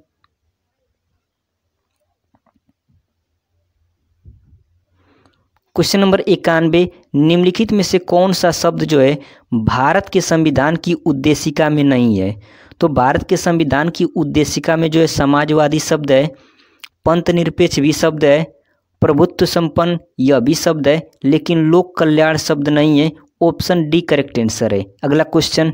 क्वेश्चन नंबर 91, निम्नलिखित में से कौन सा शब्द जो है भारत के संविधान की उद्देशिका में नहीं है? तो भारत के संविधान की उद्देशिका में जो है समाजवादी शब्द है, पंथ निरपेक्ष भी शब्द है, प्रभुत्व संपन्न यह भी शब्द है, लेकिन लोक कल्याण शब्द नहीं है। ऑप्शन डी करेक्ट आंसर है। अगला question,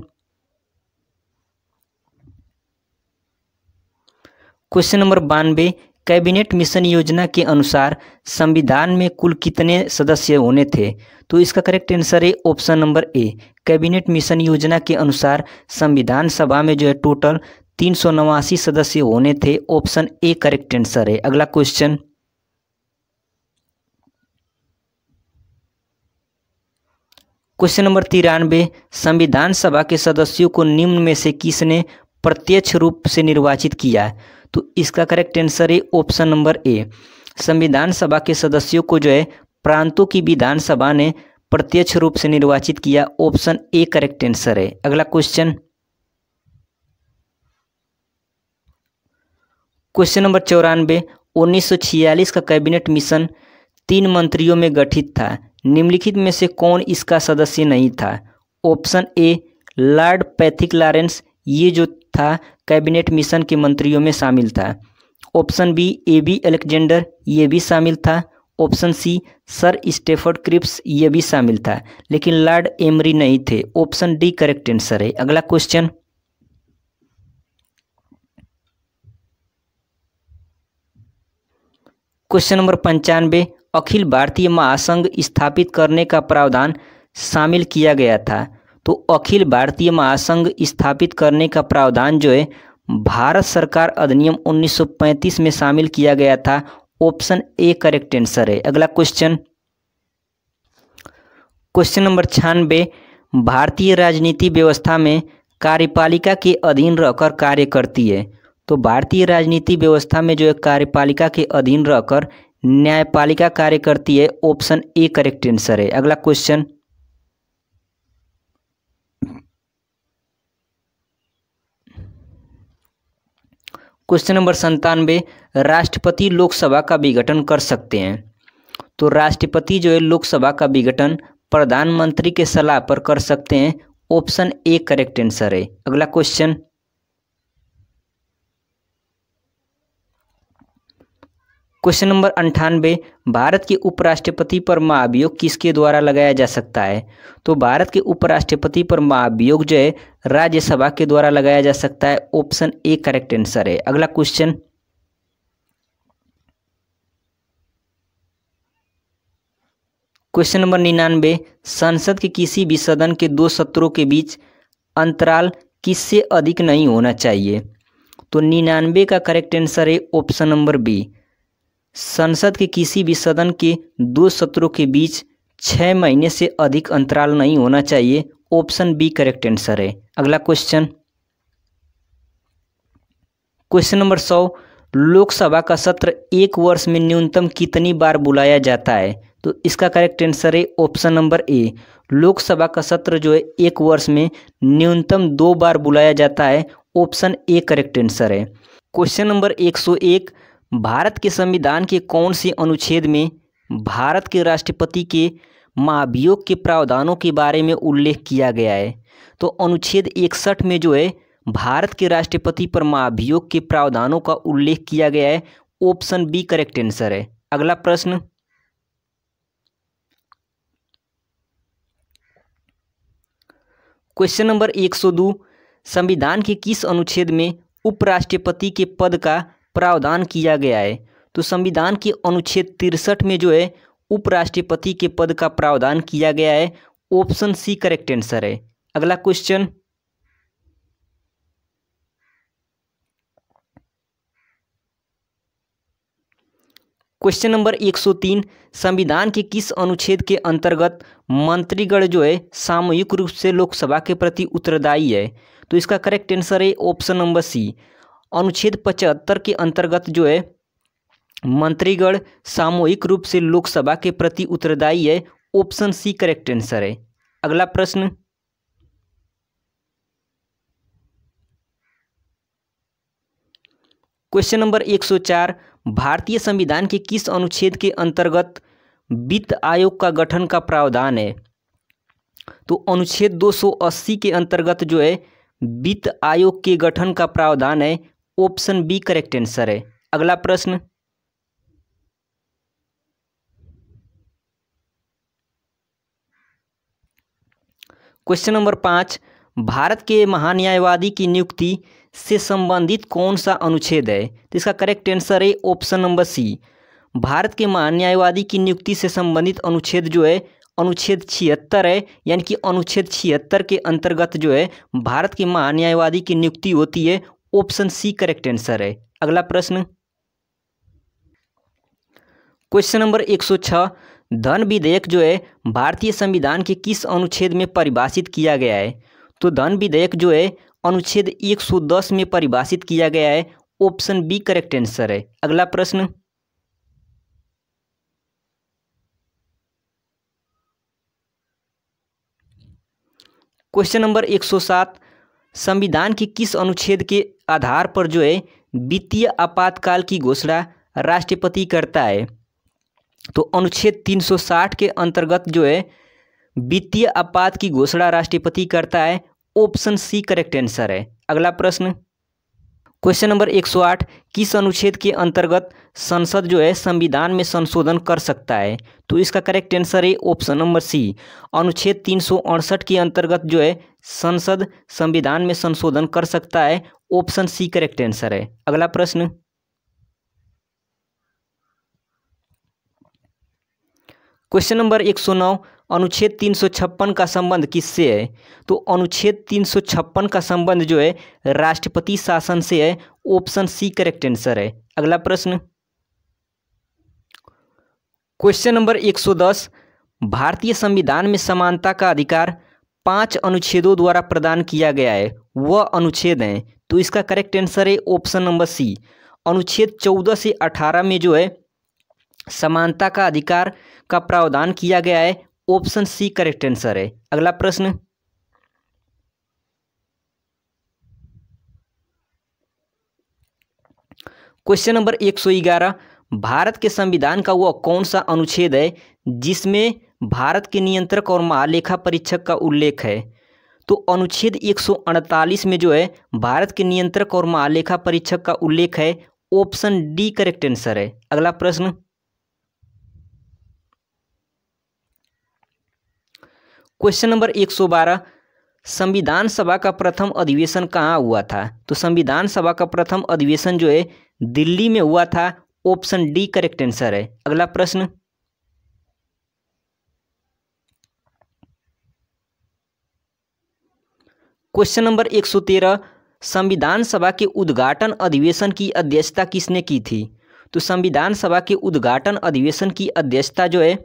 question number 92, cabinet mission योजना के अनुसार संविधान में कुल कितने सदस्य होने थे? तो इसका करेक्ट आंसर है option number A. Cabinet mission योजना के अनुसार संविधान सभा में जो है टोटल 389 सदस्य होने थे। ऑप्शन ए करेक्ट आंसर है। अगला क्वेश्चन, क्वेश्चन नंबर 93, संविधान सभा के सदस्यों को निम्न में से किसने प्रत्यक्ष रूप से निर्वाचित किया? तो इसका करेक्ट आंसर है ऑप्शन नंबर ए। संविधान सभा के सदस्यों को जो है प्रांतों की विधानसभा ने प्रत्यक्ष रूप से निर्वाचित किया। ऑप्शन ए करेक्ट आंसर है। अगला क्वेश्चन, क्वेश्चन नंबर 94, 1946 का कैबिनेट मिशन 3 मंत्रियों में गठित था। निम्नलिखित में से कौन इसका सदस्य नहीं था? Option A Lord Pethick Lawrence, ये जो था कैबिनेट मिशन के मंत्रियों में शामिल था। ऑप्शन बी AB अलेक्जेंडर, ये भी शामिल था। Option C sir Stafford Cripps, ये भी शामिल था, लेकिन लॉर्ड एमरी नहीं थे। ऑप्शन डी करेक्ट आंसर है। अगला question, question number 95, Akhil Bharatiya महासंघ स्थापित करने का प्रावधान शामिल किया गया था। तो अखिल भारतीय महासंघ स्थापित करने का प्रावधान जो है भारत सरकार अधिनियम 1935 में शामिल किया गया था। ऑप्शन ए करेक्ट आंसर है। अगला क्वेश्चन, क्वेश्चन नंबर 96, भारतीय राजनीति व्यवस्था में कार्यपालिका के अधीन रहकर कार्य करती है। तो भारतीय राजनीति व्यवस्था में जो है कार्यपालिका के अधीन रहकर न्यायपालिका कार्य करती है। ऑप्शन ए करेक्ट आंसर है। अगला क्वेश्चन, क्वेश्चन नंबर 97, राष्ट्रपति लोकसभा का विघटन कर सकते हैं। तो राष्ट्रपति जो है लोकसभा का विघटन प्रधानमंत्री के सलाह पर कर सकते हैं। ऑप्शन ए करेक्ट आंसर है। अगला क्वेश्चन, क्वेश्चन नंबर 98, भारत के उपराष्ट्रपति पर महाभियोग किसके द्वारा लगाया जा सकता है? तो भारत के उपराष्ट्रपति पर महाभियोग जो है राज्यसभा के द्वारा लगाया जा सकता है। ऑप्शन ए करेक्ट आंसर है। अगला क्वेश्चन, क्वेश्चन नंबर 99, संसद के किसी भी सदन के 2 सत्रों के बीच अंतराल किससे अधिक नहीं होना चाहिए? तो 99 का करेक्ट आंसर है ऑप्शन नंबर बी। संसद के किसी भी सदन के 2 सत्रों के बीच 6 महीने से अधिक अंतराल नहीं होना चाहिए। ऑप्शन बी करेक्ट आंसर है। अगला क्वेश्चन, क्वेश्चन नंबर 100, लोकसभा का सत्र एक वर्ष में न्यूनतम कितनी बार बुलाया जाता है? तो इसका करेक्ट आंसर है ऑप्शन नंबर ए। लोकसभा का सत्र जो है एक वर्ष में न्यूनतम 2 बार बुलाया जाता है। ऑप्शन ए करेक्ट आंसर है। क्वेश्चन नंबर 101, भारत के संविधान के कौन से अनुच्छेद में भारत के राष्ट्रपति के महाभियोग के प्रावधानों के बारे में उल्लेख किया गया है? तो अनुच्छेद 61 में जो है भारत के राष्ट्रपति पर महाभियोग के प्रावधानों का उल्लेख किया गया है। ऑप्शन बी करेक्ट आंसर है। अगला प्रश्न, क्वेश्चन नंबर 102, संविधान के किस अनुच्छेद में उपराष्ट्रपति के पद का प्रावधान किया गया है? तो संविधान के अनुच्छेद 63 में जो है उपराष्ट्रपति के पद का प्रावधान किया गया है। ऑप्शन सी करेक्ट आंसर है। अगला क्वेश्चन, क्वेश्चन नंबर 103, संविधान के किस अनुच्छेद के अंतर्गत मंत्रीगण जो है सामूहिक रूप से लोकसभा के प्रति उत्तरदायी है? तो इसका करेक्ट आंसर है ऑप्शन नंबर सी। अनुच्छेद 75 के अंतर्गत जो है मंत्रीगण सामूहिक रूप से लोकसभा के प्रति उत्तरदायी है। ऑप्शन सी करेक्ट आंसर है। अगला प्रश्न, क्वेश्चन नंबर 104, भारतीय संविधान के किस अनुच्छेद के अंतर्गत वित्त आयोग का गठन का प्रावधान है? तो अनुच्छेद 280 के अंतर्गत जो है वित्त आयोग के गठन का प्रावधान है। ऑप्शन बी करेक्ट आंसर है। अगला प्रश्न, क्वेश्चन नंबर 5, भारत के महान्यायवादी की नियुक्ति से संबंधित कौन सा अनुच्छेद है? तो इसका करेक्ट आंसर है ऑप्शन नंबर सी। भारत के महान्यायवादी की नियुक्ति से संबंधित अनुच्छेद जो है अनुच्छेद 76 है, यानी कि अनुच्छेद 76 के अंतर्गत जो है भारत के महान्यायवादी की नियुक्ति होती है। ऑप्शन सी करेक्ट आंसर है। अगला प्रश्न, क्वेश्चन नंबर 106, धन विधेयक जो है भारतीय संविधान के किस अनुच्छेद में परिभाषित किया गया है? तो धन विधेयक जो है अनुच्छेद 110 में परिभाषित किया गया है। ऑप्शन बी करेक्ट आंसर है। अगला प्रश्न, क्वेश्चन नंबर 107, संविधान के किस अनुच्छेद के आधार पर जो है वित्तीय आपातकाल की घोषणा राष्ट्रपति करता है? तो अनुच्छेद 360 के अंतर्गत जो है वित्तीय आपात की घोषणा राष्ट्रपति करता है। ऑप्शन सी करेक्ट आंसर है। अगला प्रश्न, क्वेश्चन नंबर 108, किस अनुच्छेद के अंतर्गत संसद जो है संविधान में संशोधन कर सकता है? तो इसका करेक्ट आंसर है ऑप्शन नंबर सी, अनुच्छेद 368 के अंतर्गत जो है संसद संविधान में संशोधन कर सकता है। ऑप्शन सी करेक्ट आंसर है। अगला प्रश्न, क्वेश्चन नंबर 109, अनुच्छेद 356 का संबंध किससे है? तो अनुच्छेद 356 का संबंध जो है राष्ट्रपति शासन से है। ऑप्शन सी करेक्ट आंसर है। अगला प्रश्न, क्वेश्चन नंबर 110, भारतीय संविधान में समानता का अधिकार 5 अनुच्छेदों द्वारा प्रदान किया गया है, वह अनुच्छेद हैं। तो इसका करेक्ट आंसर है ऑप्शन नंबर सी, अनुच्छेद 14 से 18 में जो है समानता का अधिकार का प्रावधान किया गया है। ऑप्शन सी करेक्ट आंसर है। अगला प्रश्न, क्वेश्चन नंबर 111, भारत के संविधान का वह कौन सा अनुच्छेद है जिसमें भारत के नियंत्रक और महालेखा परीक्षक का उल्लेख है? तो अनुच्छेद 148 में जो है भारत के नियंत्रक और महालेखा परीक्षक का उल्लेख है। ऑप्शन डी करेक्ट आंसर है। अगला प्रश्न, क्वेश्चन नंबर 112, संविधान सभा का प्रथम अधिवेशन कहाँ हुआ था? तो संविधान सभा का प्रथम अधिवेशन जो है दिल्ली में हुआ था। ऑप्शन डी करेक्ट आंसर है। अगला प्रश्न, क्वेश्चन नंबर 113, संविधान सभा के उद्घाटन अधिवेशन की अध्यक्षता किसने की थी? तो संविधान सभा के उद्घाटन अधिवेशन की अध्यक्षता जो है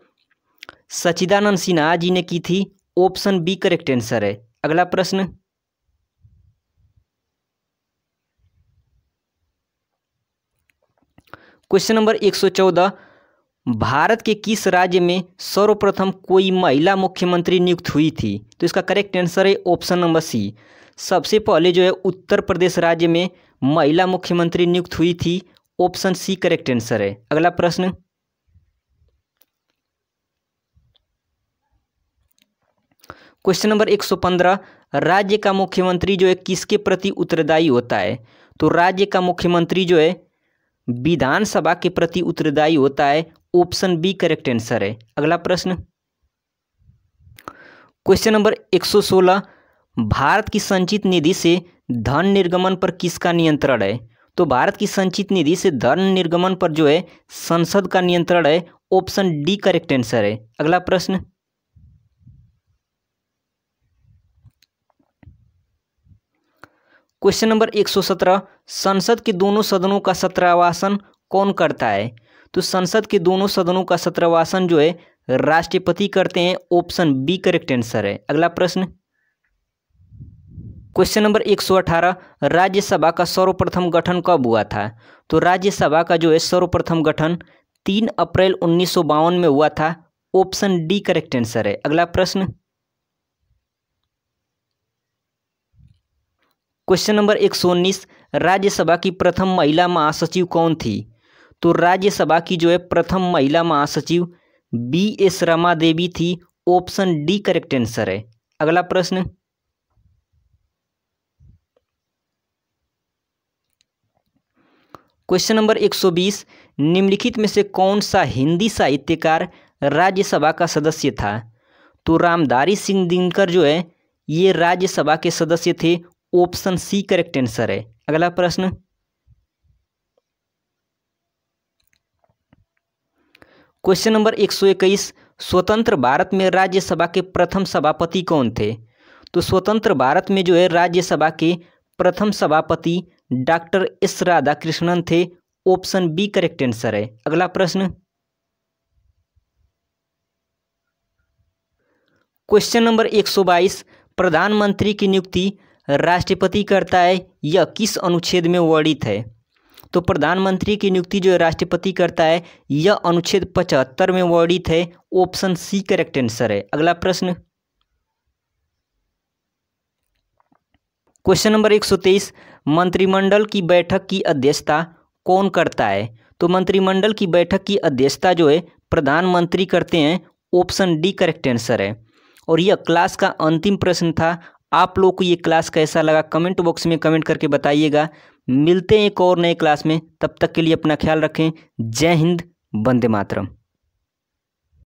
सच्चिदानंद सिन्हा जी ने की थी। ऑप्शन बी करेक्ट आंसर है। अगला प्रश्न, क्वेश्चन नंबर 114, भारत के किस राज्य में सर्वप्रथम कोई महिला मुख्यमंत्री नियुक्त हुई थी? तो इसका करेक्ट आंसर है ऑप्शन नंबर सी, सबसे पहले जो है उत्तर प्रदेश राज्य में महिला मुख्यमंत्री नियुक्त हुई थी। ऑप्शन सी करेक्ट आंसर है। अगला प्रश्न, क्वेश्चन नंबर 115, राज्य का मुख्यमंत्री जो है किसके प्रति उत्तरदायी होता है? तो राज्य का मुख्यमंत्री जो है विधानसभा के प्रति उत्तरदायी होता है। ऑप्शन बी करेक्ट आंसर है। अगला प्रश्न, क्वेश्चन नंबर 116, भारत की संचित निधि से धन निर्गमन पर किसका नियंत्रण है? तो भारत की संचित निधि से धन निर्गमन पर जो है संसद का नियंत्रण है। ऑप्शन डी करेक्ट आंसर है। अगला प्रश्न, क्वेश्चन नंबर 117, संसद के दोनों सदनों का सत्रावासन कौन करता है? तो संसद के दोनों सदनों का सत्रावासन जो है राष्ट्रपति करते हैं। ऑप्शन बी करेक्ट आंसर है। अगला प्रश्न, क्वेश्चन नंबर 118, राज्यसभा का सर्वप्रथम गठन कब हुआ था? तो राज्यसभा का जो है सर्वप्रथम गठन 3 अप्रैल 1952 में हुआ था। ऑप्शन डी करेक्ट आंसर है। अगला प्रश्न, क्वेश्चन नंबर 119, राज्यसभा की प्रथम महिला महासचिव कौन थी? तो राज्यसभा की जो है प्रथम महिला महासचिव BS रमा देवी थी। ऑप्शन डी करेक्ट आंसर है। अगला प्रश्न, क्वेश्चन नंबर 120, निम्नलिखित में से कौन सा हिंदी साहित्यकार राज्यसभा का सदस्य था? तो रामधारी सिंह दिनकर जो है ये राज्यसभा के सदस्य थे। ऑप्शन सी करेक्ट आंसर है। अगला प्रश्न, क्वेश्चन नंबर 121, स्वतंत्र भारत में राज्यसभा के प्रथम सभापति कौन थे? तो स्वतंत्र भारत में जो है राज्यसभा के प्रथम सभापति डॉक्टर एस राधाकृष्णन थे। ऑप्शन बी करेक्ट आंसर है। अगला प्रश्न, क्वेश्चन नंबर 122, प्रधानमंत्री की नियुक्ति राष्ट्रपति करता है, यह किस अनुच्छेद में वर्णित है? तो प्रधानमंत्री की नियुक्ति जो है राष्ट्रपति करता है, यह अनुच्छेद 75 में वर्णित है। ऑप्शन सी करेक्ट आंसर है। अगला प्रश्न, क्वेश्चन नंबर 123, मंत्रिमंडल की बैठक की अध्यक्षता कौन करता है? तो मंत्रिमंडल की बैठक की अध्यक्षता जो है प्रधानमंत्री करते हैं? ऑप्शन डी करेक्ट आंसर है। और यह क्लास का अंतिम प्रश्न था। आप लोग को ये क्लास कैसा लगा कमेंट बॉक्स में कमेंट करके बताइएगा। मिलते हैं एक और नए क्लास में, तब तक के लिए अपना ख्याल रखें। जय हिंद, वंदे मातरम।